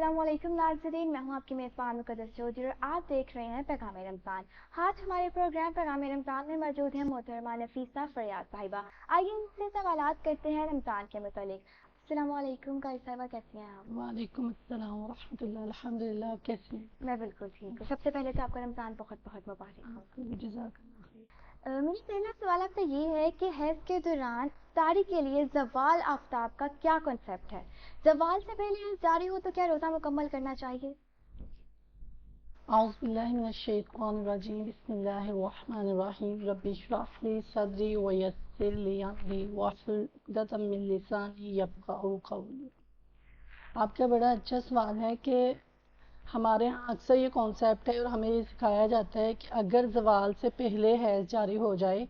अस्सलाम वालेकुम नाज़रीन, मैं हूं आपकी मेज़बान मुक़द्दस चौधरी और आप देख रहे हैं पैगाम रमज़ान। आज हमारे प्रोग्राम पैगाम रमज़ान में मौजूद है मोहतरमा नफीसा फरियाद साहिबा। आइए इनसे सवालात करते हैं रमज़ान के मुतालिक। अस्सलाम वालेकुम कारी साहिबा, कैसी हैं आप? वालेकुम अस्सलाम व रहमतुल्लाह। अल्हम्दुलिल्लाह, आप कैसी हैं? मैं बिल्कुल ठीक हूँ। सबसे पहले तो आपका रमज़ान बहुत बहुत मुबारक हो। आपको भी जज़ाकल्लाह खैर। मेरा पहला सवाल आपसे ये है कि हैज़ के दौरान इफ्तारी के लिए ज़वाल आफ्ताब का क्या कॉन्सेप्ट है? ज़वाल से पहले हैज़ जारी हो तो क्या रोज़ा मुकम्मल करना चाहिए? औज़ु बिल्लाहि मिनश शैतानिर रजीम। बिस्मिल्लाहिर रहमानिर रहीम। रब्बि इश्रह ली सदरी व यस्सिर ली अमरी वाहलुल उक़दतम मिन लिसानी यफ़क़हू क़ौली। आपका बड़ा अच्छा सवाल है कि हमारे यहाँ अक्सर ये कॉन्सेप्ट है और हमें ये सिखाया जाता है कि अगर ज़वाल से पहले हैज़ जारी हो जाए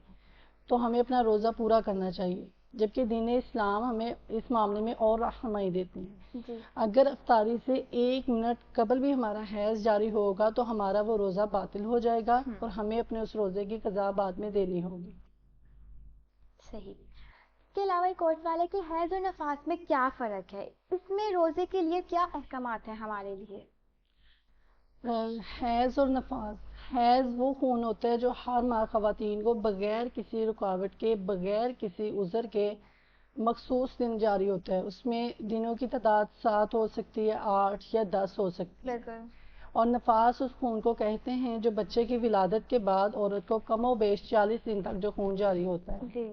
तो हमें अपना रोज़ा पूरा करना चाहिए, जबकि दीन इस्लाम हमें इस मामले में और रहनुमाई देते हैं। जी। अगर इफ्तारी से 1 मिनट कबल भी हमारा हैज़ जारी होगा तो हमारा वो रोज़ा बातिल हो जाएगा और हमें अपने उस रोज़े की क़ज़ा बाद में देनी होगी। सही। इसके अलावा एक और सवाल है कि हैज़ और नफास में क्या फ़र्क है? इसमें रोज़े के लिए क्या अहकामात हैं हमारे लिए? हैज़ और नफास, हैज़ वो खून होता है जो हर माह ख़वातीन को बग़ैर किसी रुकावट के, बग़ैर किसी उज़र के मखसूस दिन जारी होता है। उसमें दिनों की तादाद 7 हो सकती है, 8 या 10 हो सकती है। बिल्कुल। और नफास उस खून को कहते हैं जो बच्चे की विलादत के बाद औरत को कमो बेश 40 दिन तक जो खून जारी होता है। जी।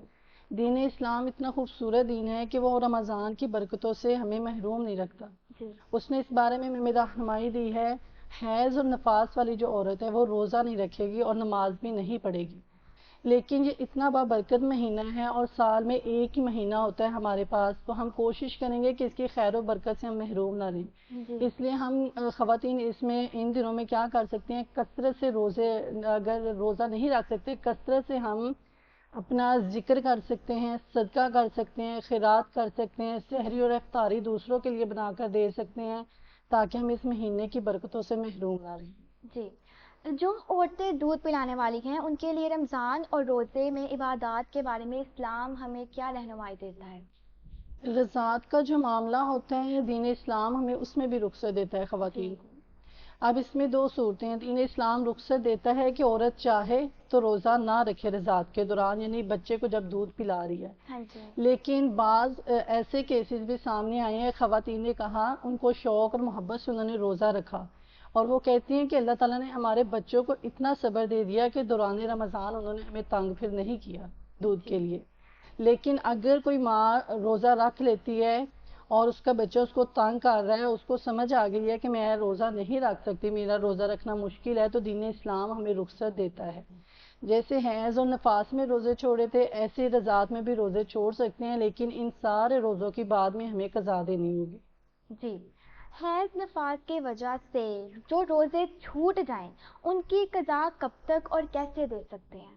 दीन इस्लाम इतना खूबसूरत दीन है कि वो रमज़ान की बरकतों से हमें महरूम नहीं रखता। जी। उसने इस बारे में हमें रहनुमाई दी है। हैज़ और नफास वाली जो औरत है वो रोज़ा नहीं रखेगी और नमाज भी नहीं पढ़ेगी, लेकिन ये इतना बाबरकत महीना है और साल में एक ही महीना होता है हमारे पास, तो हम कोशिश करेंगे कि इसकी खैर और बरकत से हम महरूम ना रहें। इसलिए हम ख़वातीन इसमें इन दिनों में क्या कर सकते हैं, कसरत से रोज़े, अगर रोज़ा नहीं रख सकते, कसरत से हम अपना जिक्र कर सकते हैं, सदका कर सकते हैं, खैरात कर सकते हैं, सहरी और इफ्तारी दूसरों के लिए बनाकर दे सकते हैं, ताकि हम इस महीने की बरकतों से महरूम ना रहें। जी। जो औरतें दूध पिलाने वाली हैं उनके लिए रमज़ान और रोज़े में इबादत के बारे में इस्लाम हमें क्या रहनुमाई देता है? रज़ात का जो मामला होता है दीन इस्लाम हमें उसमें भी रुख्सत देता है ख़वातीन को। अब इसमें 2 सूरतें हैं। दीन इस्लाम रुख्सत देता है कि औरत चाहे तो रोज़ा ना रखे रज़ात के दौरान, यानी बच्चे को जब दूध पिला रही है। हाँ जी। लेकिन बाज़ ऐसे केसेस भी सामने आए हैं, ख़वातीन ने कहा उनको शौक़ और मोहब्बत से उन्होंने रोज़ा रखा और वो कहती हैं कि अल्लाह ताला ने हमारे बच्चों को इतना सब्र दे दिया कि दौरान रमज़ान उन्होंने हमें तंग फिर नहीं किया दूध के लिए। लेकिन अगर कोई माँ रोज़ा रख लेती है और उसका बच्चा उसको तंग कर रहा है, उसको समझ आ गई है कि मैं रोज़ा नहीं रख सकती, मेरा रोज़ा रखना मुश्किल है, तो दीन इस्लाम हमें रुख्सत देता है। जैसे हैज़ और नफास में रोज़े छोड़े थे, ऐसे रज़ात में भी रोज़े छोड़ सकते हैं, लेकिन इन सारे रोज़ों की बाद में हमें क़ज़ा देनी होगी। जी। हैज़ नफास की वजह से जो रोज़े छूट जाएं उनकी क़ज़ा कब तक और कैसे दे सकते हैं?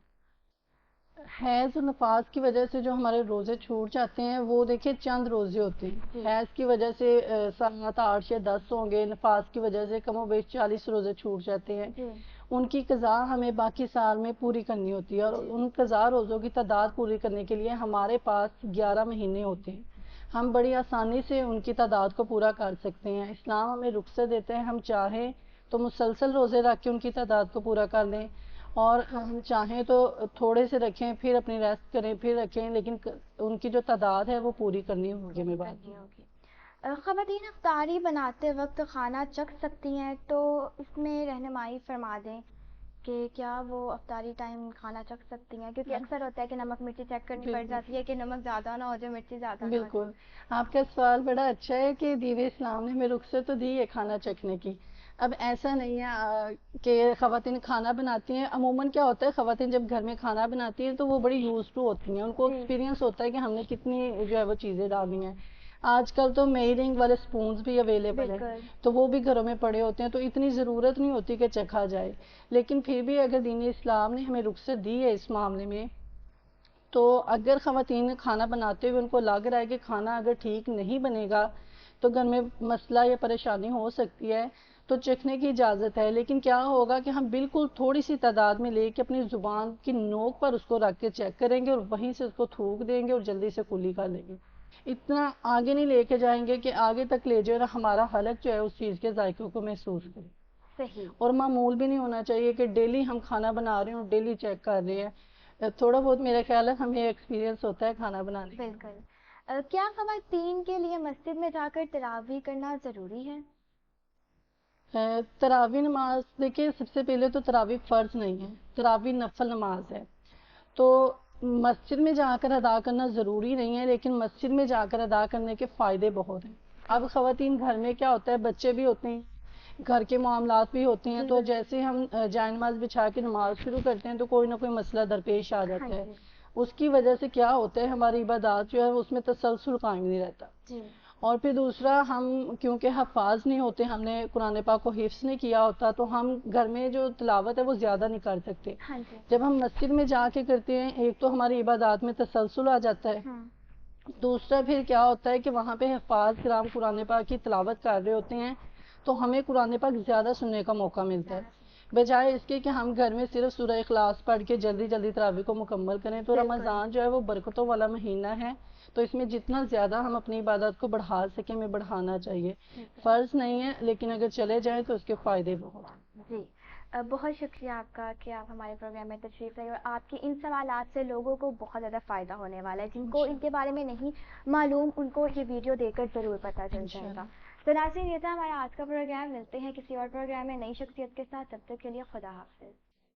हैज़ और नफास की वजह से जो हमारे रोज़े छूट जाते हैं वो देखिए चंद रोज़े होते हैं। हैज़ की वजह से 7, 8 या 10 होंगे, नफास की वजह से कमोबेश 40 रोज़े छूट जाते हैं। उनकी क़ज़ा हमें बाकी साल में पूरी करनी होती है और उन क़ज़ा रोज़ों की तादाद पूरी करने के लिए हमारे पास 11 महीने होते हैं। हम बड़ी आसानी से उनकी तादाद को पूरा कर सकते हैं। इस्लाम हमें रुख्सत देते हैं, हम चाहें तो मुसलसल रोज़े रख के उनकी तादाद को पूरा कर लें और हम चाहें तो थोड़े से रखें, फिर अपनी रेस्ट करें, फिर रखें, लेकिन उनकी जो तादाद है वो पूरी करनी होगी हमें बाद में। ख़वातीन इफ्तारी बनाते वक्त खाना चख सकती हैं, तो इसमें रहनुमाई फरमा दें कि क्या वो इफ्तारी टाइम खाना चख सकती हैं, क्योंकि अक्सर होता है कि नमक मिर्ची चेक करनी पड़ जाती है कि नमक ज़्यादा ना हो जाए, मिर्ची ज़्यादा ना हो जाए। बिल्कुल, आपका सवाल बड़ा अच्छा है कि दीन इस्लाम ने हमें रुख्सत तो दी है खाना चखने की। अब ऐसा नहीं है कि ख़वातीन खाना बनाती हैं। अमूमन क्या होता है, ख़वातीन जब घर में खाना बनाती हैं तो वो बड़ी यूज़ टू होती हैं, उनको एक्सपीरियंस होता है कि हमने कितनी जो है वो चीज़ें डालनी हैं। आजकल तो मेजरिंग वाले स्पून्स भी अवेलेबल हैं, तो वो भी घरों में पड़े होते हैं, तो इतनी ज़रूरत नहीं होती कि चखा जाए। लेकिन फिर भी अगर दीन इस्लाम ने हमें रुख्सत दी है इस मामले में, तो अगर ख़वातीन खाना बनाते हुए उनको लग रहा है कि खाना अगर ठीक नहीं बनेगा तो घर में मसला या परेशानी हो सकती है, तो चखने की इजाज़त है। लेकिन क्या होगा कि हम बिल्कुल थोड़ी सी तादाद में लेके अपनी ज़ुबान की नोक पर उसको रख के चेक करेंगे और वहीं से उसको थूक देंगे और जल्दी से कुली कर लेंगे। اتنا آگے نہیں لے کے جائیں گے کہ آگے تک لے جائے اور ہمارا حلق جو ہے اس چیز کے ذائقوں کو محسوس کرے. صحیح. اور معمول بھی نہیں ہونا چاہیے کہ ڈیلی ہم کھانا بنا رہے ہیں اور ڈیلی چیک کر رہے ہیں. تھوڑا بہت میرا خیال ہے ہمیں ایکسپیرینس ہوتا ہے کھانا بنانے کا. بالکل. کیا خواتین کے لیے مسجد میں جا کر تراویح کرنا ضروری ہے؟ تراویح نماز دیکھیے سب سے پہلے تو تراویح فرض نہیں ہے, تراویح نفل نماز ہے. تو مسجد میں جا کر ادا کرنا ضروری نہیں ہے, لیکن مسجد میں جا کر ادا کرنے کے فائدے بہت ہیں. اب خواتین گھر میں کیا ہوتا ہے, بچے بھی ہوتے ہیں, گھر کے معاملات بھی ہوتے ہیں, تو جیسے ہم جائے نماز بچھا کے نماز شروع کرتے ہیں تو کوئی نہ کوئی مسئلہ درپیش آ جاتا ہے. اس کی وجہ سے کیا ہوتا ہے ہماری عبادات جو ہے اس میں تسلسل قائم نہیں رہتا. اور پھر دوسرا, ہم کیونکہ حفاظ نہیں ہوتے, ہم نے قرآن پاک کو حفظ نہیں کیا ہوتا, تو ہم گھر میں جو تلاوت ہے وہ زیادہ نہیں کر سکتے. جب ہم مسجد میں جا کے کرتے ہیں, ایک تو ہماری عبادات میں تسلسل آ جاتا ہے, دوسرا پھر کیا ہوتا ہے کہ وہاں پہ حفاظ کرام قرآن پاک کی تلاوت کر رہے ہوتے ہیں, تو ہمیں قرآن پاک زیادہ سننے کا موقع ملتا ہے, بجائے اس کے کہ ہم گھر میں صرف سورہ اخلاص پڑھ کے جلدی جلدی تراویح کو مکمل کریں. تو رمضان جو ہے وہ برکتوں والا مہینہ ہے, تو اس میں جتنا زیادہ ہم اپنی عبادت کو بڑھا سکیں ہمیں بڑھانا چاہیے. فرض نہیں ہے, لیکن اگر چلے جائیں تو اس کے فائدے بہت ہیں. جی, بہت شکریہ آپ کا کہ آپ ہمارے پروگرام میں تشریف لائے, اور آپ کے ان سوالات سے لوگوں کو بہت زیادہ فائدہ ہونے والا ہے. جن کو ان کے بارے میں نہیں معلوم ان کو یہ ویڈیو دیکھ کر ضرور پتہ چل جائے گا. تو ناظرین, یہ تھا ہمارا آج کا پروگرام. ملتے ہیں کسی اور پروگرام میں نئی شخصیت کے ساتھ, تب تک کے لیے خدا حافظ.